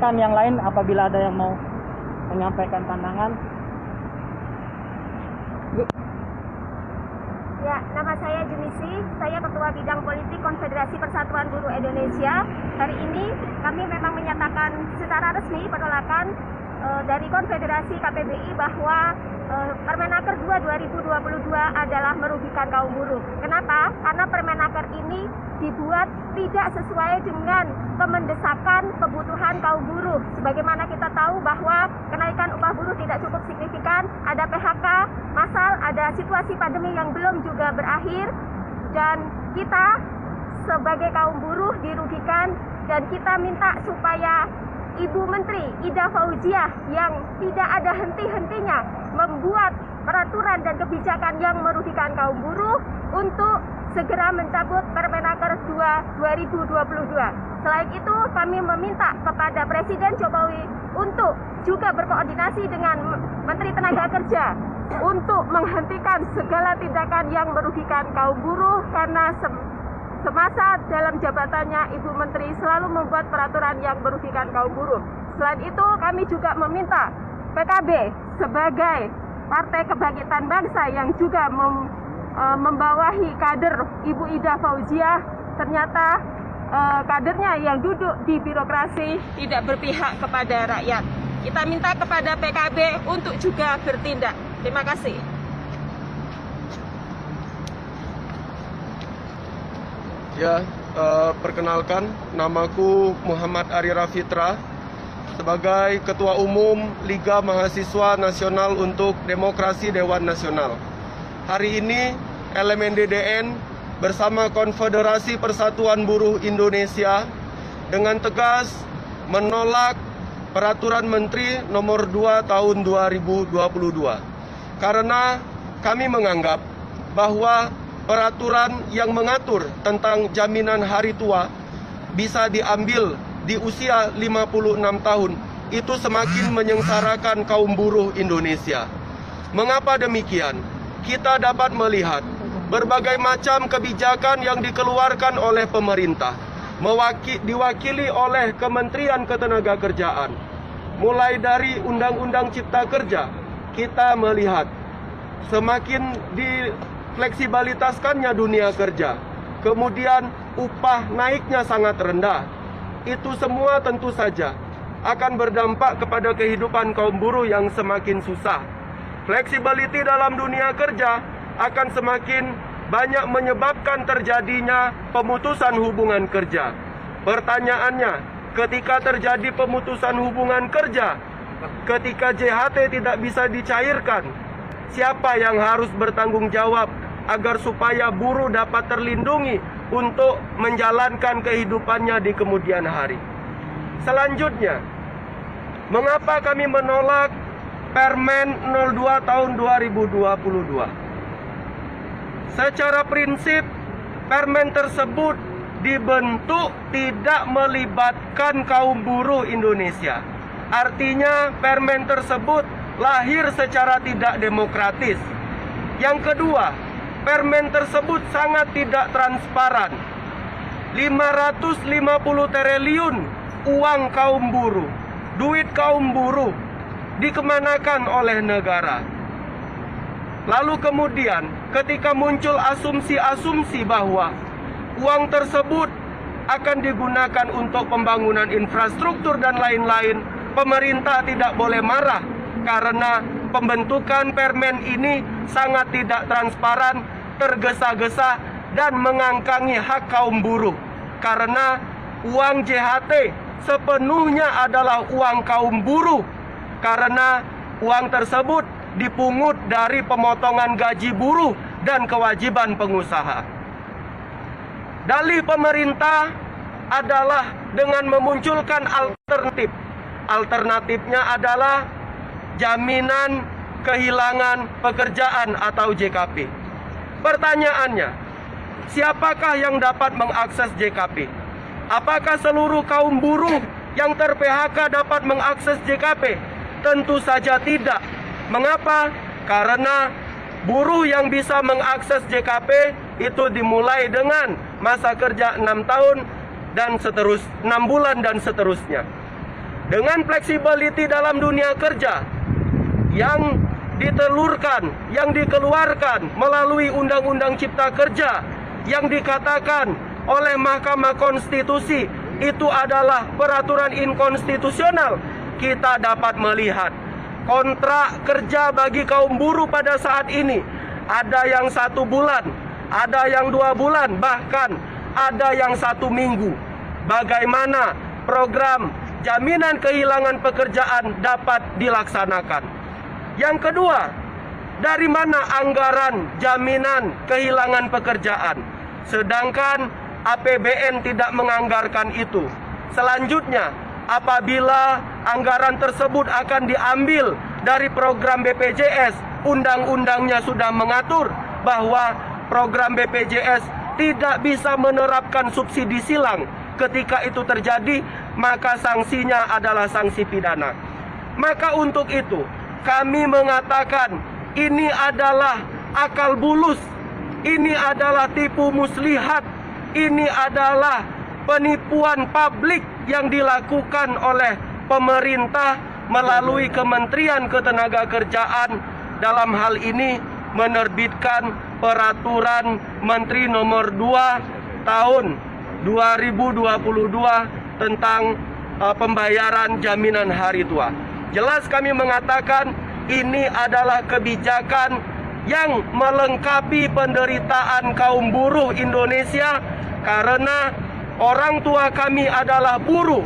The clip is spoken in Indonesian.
Kan yang lain apabila ada yang mau menyampaikan pandangan. Ya, nama saya Junisi, saya Ketua Bidang Politik Konfederasi Persatuan Buruh Indonesia. Hari ini kami memang menyatakan secara resmi penolakan dari Konfederasi KPBI bahwa Permenaker 2 2022 adalah merugikan kaum buruh. Kenapa? Karena Permenaker ini dibuat tidak sesuai dengan kemendesakan kebutuhan kaum buruh. Sebagaimana kita tahu bahwa kenaikan upah buruh tidak cukup signifikan, ada PHK massal, ada situasi pandemi yang belum juga berakhir, dan kita sebagai kaum buruh dirugikan, dan kita minta supaya Ibu Menteri Ida Fauziah yang tidak ada henti-hentinya membuat peraturan dan kebijakan yang merugikan kaum buruh untuk segera mencabut Permenaker 2 2022. Selain itu, kami meminta kepada Presiden Jokowi untuk juga berkoordinasi dengan Menteri Tenaga Kerja untuk menghentikan segala tindakan yang merugikan kaum buruh, karena semasa dalam jabatannya Ibu Menteri selalu membuat peraturan yang merugikan kaum buruh. Selain itu, kami juga meminta PKB sebagai Partai Kebangkitan Bangsa yang juga membawahi kader Ibu Ida Fauziah, ternyata kadernya yang duduk di birokrasi tidak berpihak kepada rakyat. Kita minta kepada PKB untuk juga bertindak. Terima kasih. Ya, perkenalkan, namaku Muhammad Ari Rafitra sebagai Ketua Umum Liga Mahasiswa Nasional untuk Demokrasi Dewan Nasional. Hari ini elemen DDN bersama Konfederasi Persatuan Buruh Indonesia dengan tegas menolak Peraturan Menteri Nomor 2 Tahun 2022 karena kami menganggap bahwa peraturan yang mengatur tentang jaminan hari tua bisa diambil di usia 56 tahun itu semakin menyengsarakan kaum buruh Indonesia. Mengapa demikian? Kita dapat melihat berbagai macam kebijakan yang dikeluarkan oleh pemerintah, diwakili oleh Kementerian Ketenagakerjaan. Mulai dari Undang-Undang Cipta Kerja, kita melihat semakin difleksibilitaskannya dunia kerja. Kemudian upah naiknya sangat rendah. Itu semua tentu saja akan berdampak kepada kehidupan kaum buruh yang semakin susah. Flexibility dalam dunia kerja akan semakin banyak menyebabkan terjadinya pemutusan hubungan kerja. Pertanyaannya, ketika terjadi pemutusan hubungan kerja, ketika JHT tidak bisa dicairkan, siapa yang harus bertanggung jawab agar supaya buruh dapat terlindungi untuk menjalankan kehidupannya di kemudian hari? Selanjutnya, mengapa kami menolak Permen 02 tahun 2022? Secara prinsip, permen tersebut dibentuk tidak melibatkan kaum buruh Indonesia. Artinya permen tersebut lahir secara tidak demokratis. Yang kedua, permen tersebut sangat tidak transparan. 550 triliun uang kaum buruh, duit kaum buruh dikemanakan oleh negara. Lalu kemudian ketika muncul asumsi-asumsi bahwa uang tersebut akan digunakan untuk pembangunan infrastruktur dan lain-lain, pemerintah tidak boleh marah karena pembentukan permen ini sangat tidak transparan, tergesa-gesa, dan mengangkangi hak kaum buruh. Karena uang JHT sepenuhnya adalah uang kaum buruh, karena uang tersebut dipungut dari pemotongan gaji buruh dan kewajiban pengusaha. Dalih pemerintah adalah dengan memunculkan alternatif. Alternatifnya adalah jaminan kehilangan pekerjaan atau JKP. Pertanyaannya, siapakah yang dapat mengakses JKP? Apakah seluruh kaum buruh yang ter-PHK dapat mengakses JKP? Tentu saja tidak. Mengapa? Karena buruh yang bisa mengakses JKP itu dimulai dengan masa kerja 6 tahun dan 6 bulan dan seterusnya. Dengan flexibility dalam dunia kerja yang ditelurkan, yang dikeluarkan melalui Undang-Undang Cipta Kerja yang dikatakan oleh Mahkamah Konstitusi itu adalah peraturan inkonstitusional, kita dapat melihat kontrak kerja bagi kaum buruh pada saat ini ada yang 1 bulan, ada yang 2 bulan, bahkan ada yang 1 minggu. Bagaimana program jaminan kehilangan pekerjaan dapat dilaksanakan? Yang kedua, dari mana anggaran jaminan kehilangan pekerjaan? Sedangkan APBN tidak menganggarkan itu. Selanjutnya, apabila anggaran tersebut akan diambil dari program BPJS, undang-undangnya sudah mengatur bahwa program BPJS tidak bisa menerapkan subsidi silang. Ketika itu terjadi, maka sanksinya adalah sanksi pidana. Maka untuk itu, kami mengatakan ini adalah akal bulus, ini adalah tipu muslihat, ini adalah penipuan publik yang dilakukan oleh pemerintah melalui Kementerian Ketenagakerjaan dalam hal ini menerbitkan Peraturan Menteri Nomor 2 Tahun 2022 tentang pembayaran jaminan hari tua. Jelas kami mengatakan ini adalah kebijakan yang melengkapi penderitaan kaum buruh Indonesia, karena orang tua kami adalah buruh